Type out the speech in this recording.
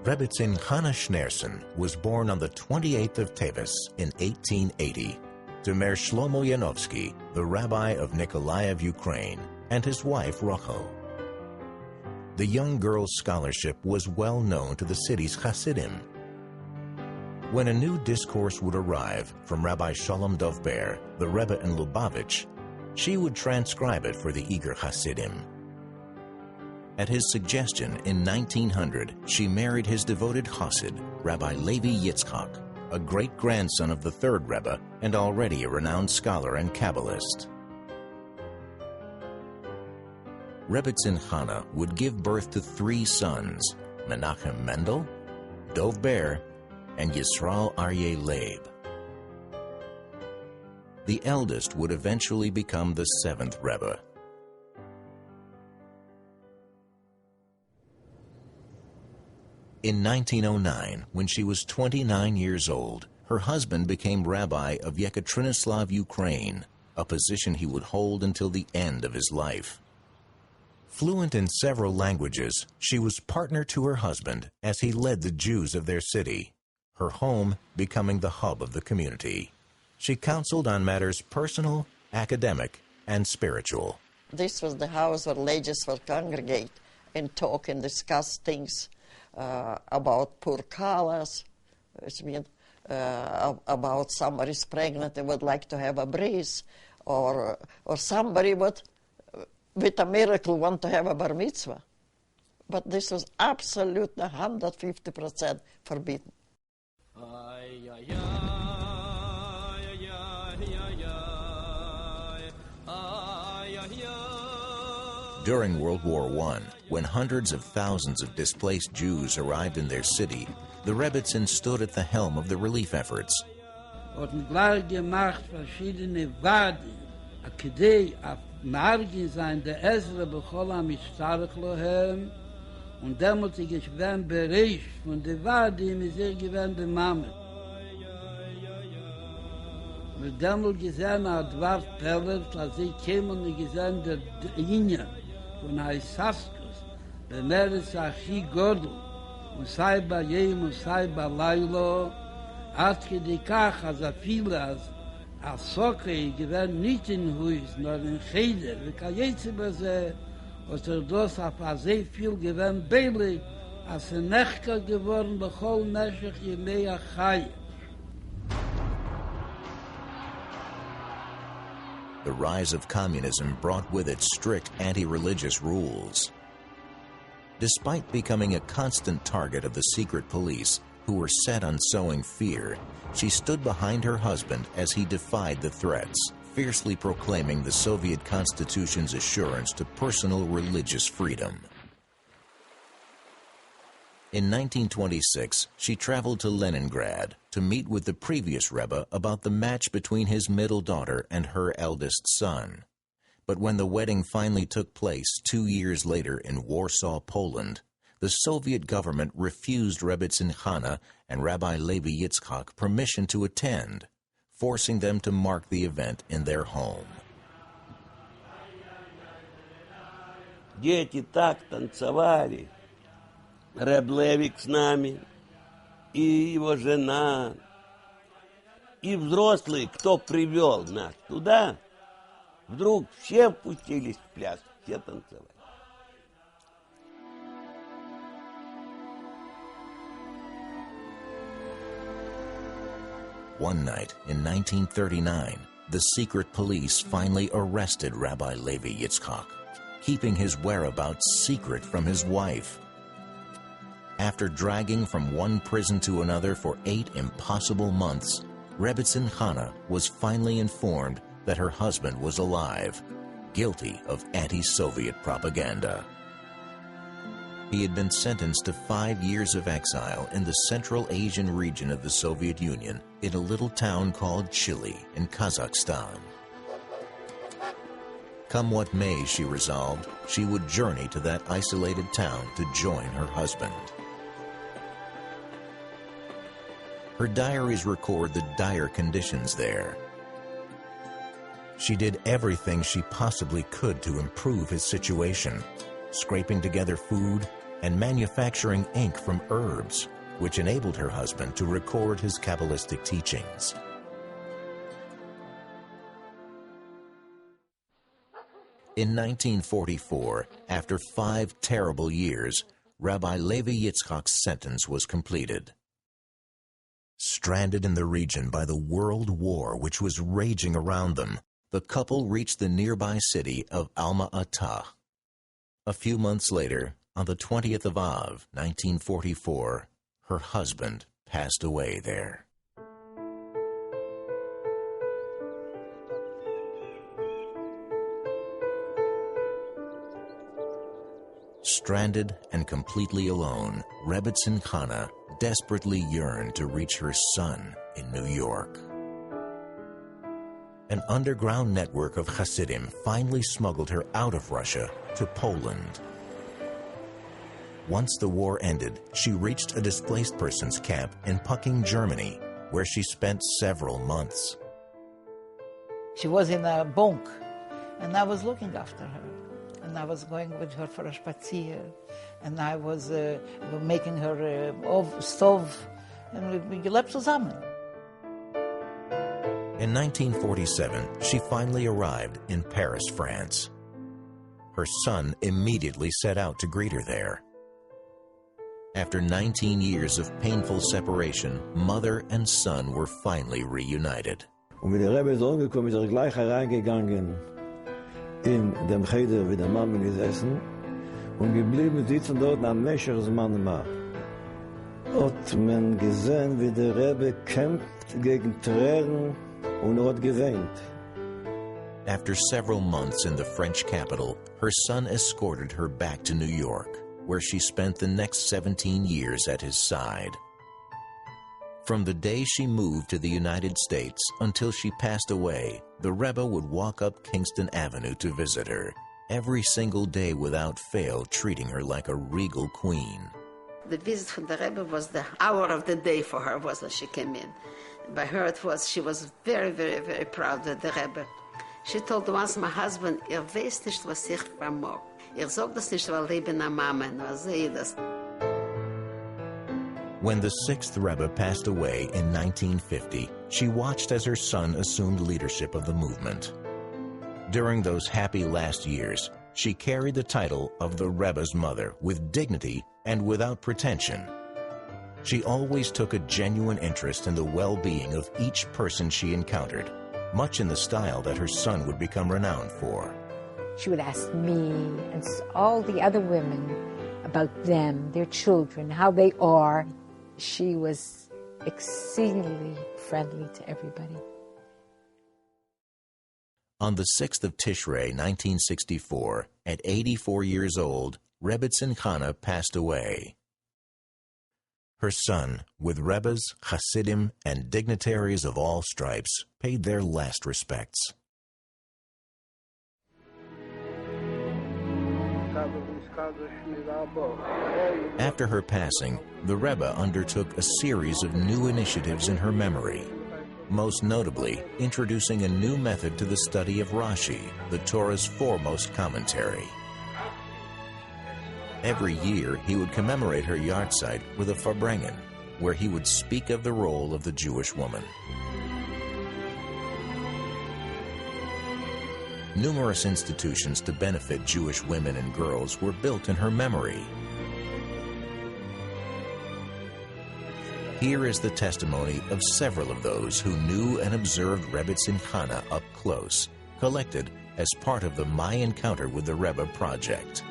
Rébetzn Jana was born on the 28th of Teves in 1880 to Mer Shlomo Yanovsky, the rabbi of Nikolaev, Ukraine, and his wife Rachel. The young girl's scholarship was well known to the city's Hasidim. When a new discourse would arrive from Rabbi Shalom Dovber, the Rebbe in Lubavitch, she would transcribe it for the eager Hasidim. At his suggestion, in 1900, she married his devoted Chassid, Rabbi Levi Yitzchak, a great-grandson of the third Rebbe and already a renowned scholar and Kabbalist. Rébetzn Jana would give birth to 3 sons, Menachem Mendel, Dov Ber, and Yisrael Aryeh Leib. The eldest would eventually become the 7th Rebbe. In 1909, when she was 29 years old, her husband became rabbi of Yekaterinoslav, Ukraine, a position he would hold until the end of his life. Fluent in several languages, she was partner to her husband as he led the Jews of their city, her home becoming the hub of the community. She counseled on matters personal, academic, and spiritual. This was the house where ladies would congregate and talk and discuss things about poor colors, which means about somebody's pregnant and would like to have a bris, or somebody would, with a miracle, want to have a bar mitzvah. But this was absolutely 150% forbidden. During World War I, when hundreds of thousands of displaced Jews arrived in their city, the Rébetzn stood at the helm of the relief efforts. Und damals ich gewinn Bericht von der Wadim ist gewinn bemammet. Und damals gesehen hat Dwarf Pellet, als ich käme und gesehen der Linie von Haisaskus, der Meres Achi Godel, und sei bei Jem und sei bei Lailo, hat gedekach, als viele, als Sokre, gewinn nicht in Huis, nur in Cheder, wie kann jetzt über sie, was das auf sehr viel gewinn billig, als Nechka geworden, bechol Meshach Yemei Achai. The rise of communism brought with it strict anti-religious rules. Despite becoming a constant target of the secret police, who were set on sowing fear, she stood behind her husband as he defied the threats, fiercely proclaiming the Soviet Constitution's assurance to personal religious freedom. In 1926, she traveled to Leningrad to meet with the previous Rebbe about the match between his middle daughter and her eldest son. But when the wedding finally took place 2 years later in Warsaw, Poland, the Soviet government refused Rébetzn Jana and Rabbi Levi Yitzchak permission to attend, forcing them to mark the event in their home. Дети так танцевали. Реб Левик с нами, и его жена, и взрослые, кто привел нас туда, вдруг все пустились в пляс, все танцевали. One night in 1939, the secret police finally arrested Rabbi Levi Yitzchak, keeping his whereabouts secret from his wife. After dragging from one prison to another for 8 impossible months, Rébetzn Jana was finally informed that her husband was alive, guilty of anti-Soviet propaganda. He had been sentenced to 5 years of exile in the Central Asian region of the Soviet Union in a little town called Chile in Kazakhstan. Come what may, she resolved, she would journey to that isolated town to join her husband. Her diaries record the dire conditions there. She did everything she possibly could to improve his situation, scraping together food and manufacturing ink from herbs, which enabled her husband to record his Kabbalistic teachings. In 1944, after 5 terrible years, Rabbi Levi Yitzchak's sentence was completed. Stranded in the region by the World War which was raging around them, the couple reached the nearby city of Alma-Ata. A few months later, on the 20th of Av, 1944, her husband passed away there. Stranded and completely alone, Rébetzn Jana desperately yearned to reach her son in New York. An underground network of Hasidim finally smuggled her out of Russia to Poland. Once the war ended, she reached a displaced persons camp in Pucking, Germany, where she spent several months. She was in a bunk, and I was looking after her. And I was going with her for a spazier, and I was making her stove, and we gelebt zusammen. In 1947, she finally arrived in Paris, France. Her son immediately set out to greet her there. After 19 years of painful separation, mother and son were finally reunited. Und wie der Rebbe ist angekommen, ist gleich hereingegangen in dem Cheder, wie der Mama gesessen, und geblieben sitzen dort am Mescher Manema. Hat man gesehen, wie der Rebbe kämpft gegen Tränen und hat geweint. After several months in the French capital, her son escorted her back to New York, where she spent the next 17 years at his side. From the day she moved to the United States until she passed away, the Rebbe would walk up Kingston Avenue to visit her, every single day without fail treating her like a regal queen. The visit from the Rebbe was the hour of the day for her, was when she came in. By her it was, she was very, very, very proud of the Rebbe. She told once my husband, weiß nicht, was ich vermag. Sag das nicht, weil ich bin eine Mama, nur sehe das. When the 6th Rebbe passed away in 1950, she watched as her son assumed leadership of the movement. During those happy last years, she carried the title of the Rebbe's mother with dignity and without pretension. She always took a genuine interest in the well-being of each person she encountered, much in the style that her son would become renowned for. She would ask me and all the other women about them, their children, how they are. She was exceedingly friendly to everybody. On the 6th of Tishrei, 1964, at 84 years old, Rébetzn Jana passed away. Her son, with Rebbes, Hasidim, and dignitaries of all stripes, paid their last respects. After her passing, the Rebbe undertook a series of new initiatives in her memory, most notably introducing a new method to the study of Rashi, the Torah's foremost commentary. Every year, he would commemorate her Iortzait with a Farbrengen, where he would speak of the role of the Jewish woman. Numerous institutions to benefit Jewish women and girls were built in her memory. Here is the testimony of several of those who knew and observed Rébetzn Jana up close, collected as part of the My Encounter with the Rebbe project.